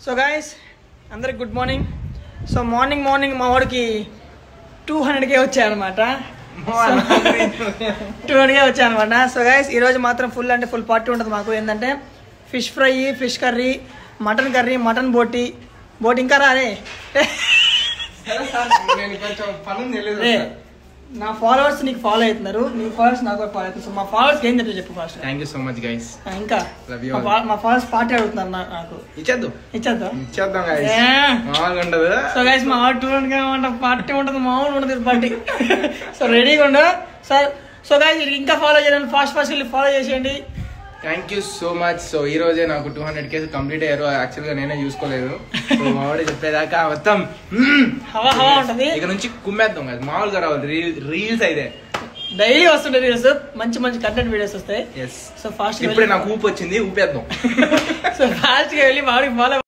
So guys అందరికి good morning. So morning మా వాడికి 200K వచ్చాయన్నమాట. 200K వచ్చాయన్నమాట. సో గైస్ ఈరోజు మాత్రం ఫుల్ అంటే ఫుల్ పార్టీ ఉంటుంది మాకు. ఏంటంటే fish fry, fish curry, mutton బోటి ఇంకా రాదే. నా ఫాలోవర్స్ నీకు ఫాలో అవుతున్నారు, నీ ఫాలోవర్స్ నాకు ఫాలో అవుతున్నారు. సో మా ఫాలోవర్స్ ఏం చెప్తే చెప్పు first. Thank you so much guys. ఇంకా మా ఫాలోవర్స్ పార్టీ అడుగుతున్నారు నాకు. ఇచ్చేద్దాం ఉండదు. సో గైస్ మా వాడు 200K పార్టీ ఉంటుంది, మామూలు ఉంటుంది పార్టీ. సో రెడీగా ఉండు సార్. సో గైస్ ఇంకా ఫాలో చేయండి, ఫాస్ట్ వెళ్ళి ఫాలో చేసేయండి. Thank you so much. So ఈ రోజే నాకు 200K కంప్లీట్ అయ్యారు. యాక్చువల్ గా నేనే చూసుకోలేదు. సో మా వాడే చెప్పేదాకా మొత్తం హవా ఉంటది. ఇక నుంచి కుమ్మేద్దాం కదా, మామూలుగా రావాలి. రీల్స్ అయితే డైలీ వస్తుంటాయి రీల్స్, మంచి కంటెంట్ వీడియోస్ వస్తాయి. ఎస్. సో ఫాస్ట్ ఇప్పుడే నాకు ఊపి వచ్చింది, ఊపేద్దాం. సో ఫాస్ట్ గా వెళ్ళి వాడికి ఫాలో